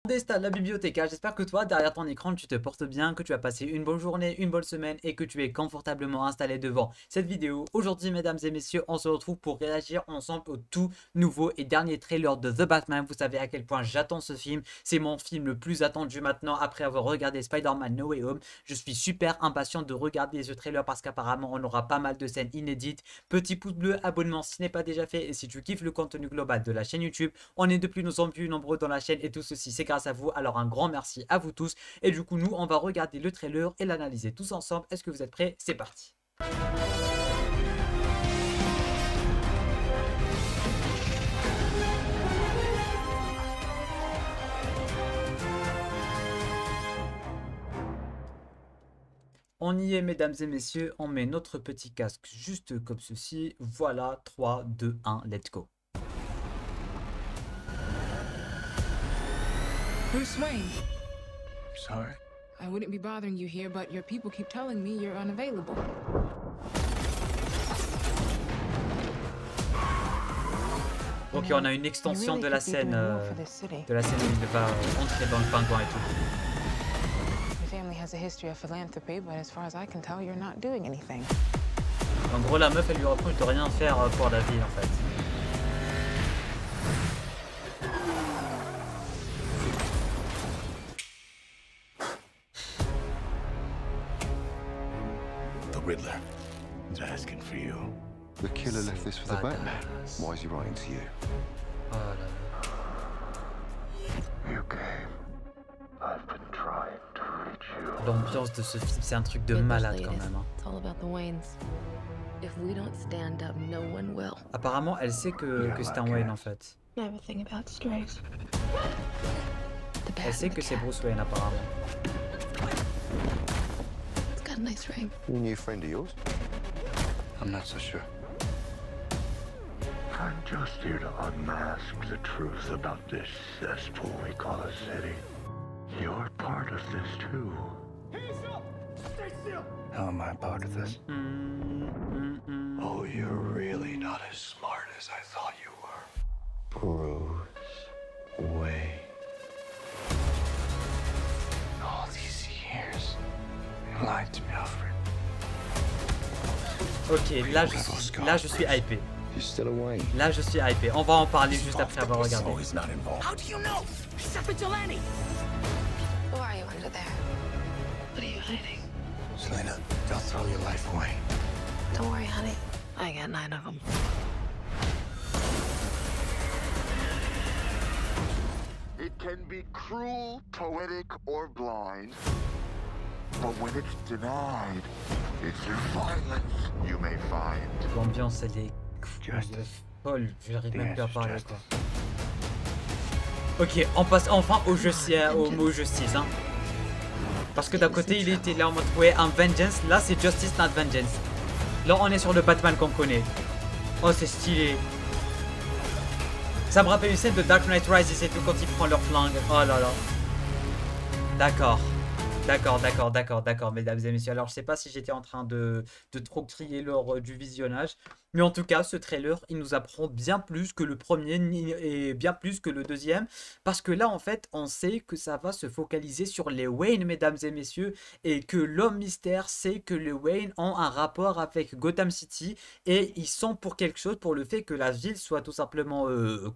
Desta, la bibliothécaire, j'espère que toi, derrière ton écran, tu te portes bien, que tu as passé une bonne journée, une bonne semaine et que tu es confortablement installé devant cette vidéo. Aujourd'hui, mesdames et messieurs, on se retrouve pour réagir ensemble au tout nouveau et dernier trailer de The Batman. Vous savez à quel point j'attends ce film. C'est mon film le plus attendu maintenant après avoir regardé Spider-Man No Way Home. Je suis super impatient de regarder ce trailer parce qu'apparemment, on aura pas mal de scènes inédites. Petit pouce bleu, abonnement si ce n'est pas déjà fait et si tu kiffes le contenu global de la chaîne YouTube, on est de plus en plus nombreux dans la chaîne et tout ceci, c'est grâce à vous. Alors un grand merci à vous tous. Et du coup, nous, on va regarder le trailer et l'analyser tous ensemble. Est-ce que vous êtes prêts? C'est parti. On y est, mesdames et messieurs. On met notre petit casque juste comme ceci. Voilà, 3, 2, 1, let's go. Bruce Wayne, Sorry. I wouldn't be bothering you here, but your people keep telling me you're unavailable. Ok, on a une extension de la scène où il va entrer dans le pingouin et tout. Your family has a history of philanthropy, but as far as I can tell, you're not doing anything. En gros, la meuf, elle lui reproche de rien faire pour la ville, en fait. The Riddler is asking for you. The killer left this for the Batman. Why is he writing to you? Oh là là. You came. I've been trying to reach you. L'ambiance de ce film, c'est un truc de malade quand même. Hein. It's all about the Waynes. If we don't stand up, no one will. Apparemment, elle sait que c'est un Wayne en fait. I have a thing about strays. Elle sait que c'est Bruce Wayne apparemment. It's got a nice ring. A new friend of yours? I'm not so sure. I'm just here to unmask the truth about this cesspool we call a city. You're part of this too. Stay still! How am I part of this? Oh, you're really not as smart as I thought you were. Bruce Wayne. All these years, you lied to me, Alfred. Ok, là je suis hypé. He's still a Wayne. Là je suis hypé. On va en parler juste après avoir regardé. he's not involved. How do you know? He's a vigilante. Who are you under there? What are you hiding? Selena, don't throw your life away. Don't worry, honey. I got 9 of them. It can be cruel, poetic, or blind. But when it's denied, it's your violence you may find. L'ambiance elle est Justice. folle. J'arrive même plus à Yes, parler justice. quoi. Ok, on passe enfin au mot justice. Hein. Parce que d'un côté il était là en mode ouais, un vengeance. Là c'est justice, not vengeance. Là on est sur le Batman qu'on connaît. Oh c'est stylé. Ça me rappelle une scène de Dark Knight Rises et tout quand ils prennent leur flingue. Oh là là. D'accord. D'accord, mesdames et messieurs. Alors, je sais pas si j'étais en train de trop crier lors du visionnage. Mais en tout cas, ce trailer, il nous apprend bien plus que le premier et bien plus que le deuxième. Parce que là, en fait, on sait que ça va se focaliser sur les Wayne, mesdames et messieurs. Et que l'homme mystère sait que les Wayne ont un rapport avec Gotham City. Et ils sont pour quelque chose, pour le fait que la ville soit tout simplement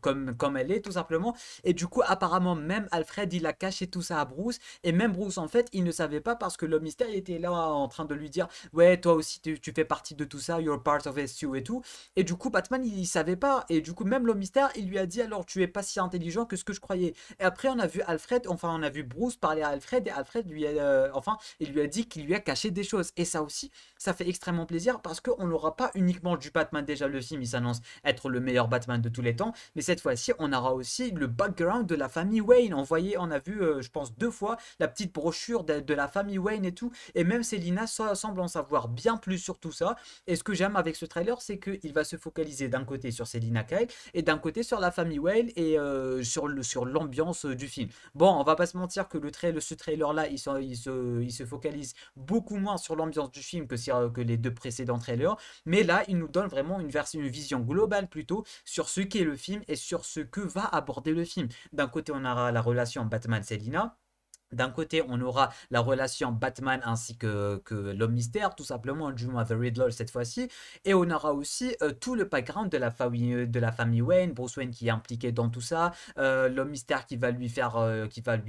comme elle est, tout simplement. Et du coup, apparemment, même Alfred, il a caché tout ça à Bruce. Et même Bruce, en fait, il ne savait pas parce que l'homme mystère il était là en train de lui dire ouais, toi aussi tu fais partie de tout ça, you're part of it too et tout. Et du coup, Batman il savait pas. Et du coup, même l'homme mystère il lui a dit alors tu es pas si intelligent que ce que je croyais. Et après, on a vu Alfred, enfin, on a vu Bruce parler à Alfred et Alfred lui a, il lui a dit qu'il lui a caché des choses. Et ça aussi, ça fait extrêmement plaisir parce qu'on n'aura pas uniquement du Batman. Déjà, le film il s'annonce être le meilleur Batman de tous les temps. Mais cette fois-ci, on aura aussi le background de la famille Wayne. On a vu, je pense, 2 fois la petite brochure de la famille Wayne et tout. Et même Selina semble en savoir bien plus sur tout ça. Et ce que j'aime avec ce trailer, c'est qu'il va se focaliser d'un côté sur Selina Kyle et d'un côté sur la famille Wayne et sur l'ambiance du film. Bon, on va pas se mentir que ce trailer-là, il se focalise beaucoup moins sur l'ambiance du film que les deux précédents trailers. Mais là, il nous donne vraiment une vision globale plutôt sur ce qu'est le film et sur ce que va aborder le film. D'un côté, on aura la relation Batman-Selina. D'un côté, on aura la relation Batman ainsi que l'homme mystère, tout simplement, du moins The Riddler cette fois-ci. Et on aura aussi tout le background de la famille Wayne, Bruce Wayne qui est impliqué dans tout ça, l'homme mystère qui va lui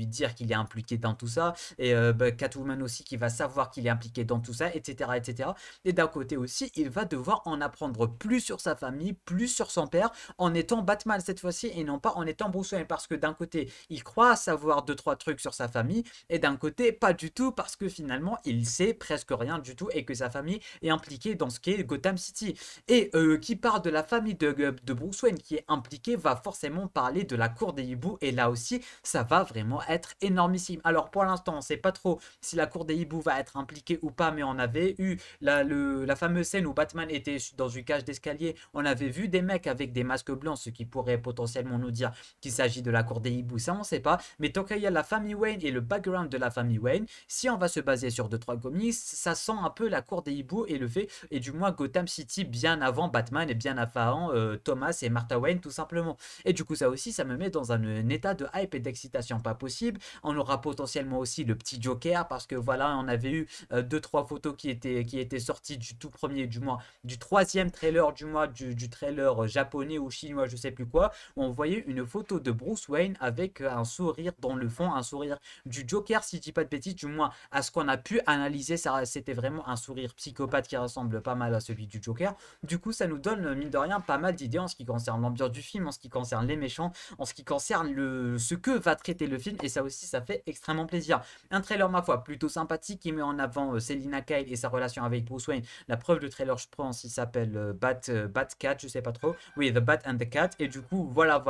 dire qu'il est impliqué dans tout ça, et Catwoman aussi qui va savoir qu'il est impliqué dans tout ça, etc. etc. Et d'un côté aussi, il va devoir en apprendre plus sur sa famille, plus sur son père, en étant Batman cette fois-ci et non pas en étant Bruce Wayne. Parce que d'un côté, il croit savoir 2-3 trucs sur sa famille, et d'un côté pas du tout parce que finalement il sait presque rien du tout et que sa famille est impliquée dans ce qu'est Gotham City. Et qui parle de la famille de Bruce Wayne qui est impliquée va forcément parler de la cour des hiboux, et là aussi ça va vraiment être énormissime. Alors pour l'instant on sait pas trop si la cour des hiboux va être impliquée ou pas, mais on avait eu la fameuse scène où Batman était dans une cage d'escalier, on avait vu des mecs avec des masques blancs, ce qui pourrait potentiellement nous dire qu'il s'agit de la cour des hiboux, ça on sait pas, mais tant qu'il y a la famille Wayne et le background de la famille Wayne, si on va se baser sur 2-3 comics, ça sent un peu la cour des hiboux et le fait, et du moins Gotham City bien avant Batman et bien avant Thomas et Martha Wayne tout simplement. Et du coup ça aussi, ça me met dans un état de hype et d'excitation pas possible. On aura potentiellement aussi le petit Joker parce que voilà, on avait eu 2-3 photos qui étaient sorties du tout premier, du moins du troisième trailer du trailer japonais ou chinois, je sais plus quoi, où on voyait une photo de Bruce Wayne avec un sourire dans le fond, un sourire du Joker, si je dis pas de bêtises, du moins à ce qu'on a pu analyser, c'était vraiment un sourire psychopathe qui ressemble pas mal à celui du Joker. Du coup, ça nous donne, mine de rien, pas mal d'idées en ce qui concerne l'ambiance du film, en ce qui concerne les méchants, en ce qui concerne ce que va traiter le film, et ça aussi, ça fait extrêmement plaisir. Un trailer, ma foi, plutôt sympathique, qui met en avant Selina Kyle et sa relation avec Bruce Wayne. La preuve de trailer, je pense, il s'appelle Batcat, je sais pas trop. Oui, The Bat and the Cat, et du coup, voilà,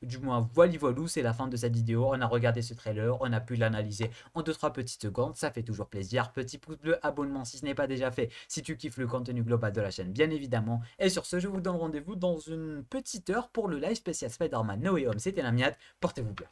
du moins, voilou, c'est la fin de cette vidéo. On a regardé ce trailer, on a pu l'analyser en 2-3 petites secondes, ça fait toujours plaisir. Petit pouce bleu, abonnement si ce n'est pas déjà fait, si tu kiffes le contenu global de la chaîne, bien évidemment. Et sur ce, je vous donne rendez-vous dans une petite heure pour le live spécial Spider-Man No Way Home. C'était la miette, portez-vous bien.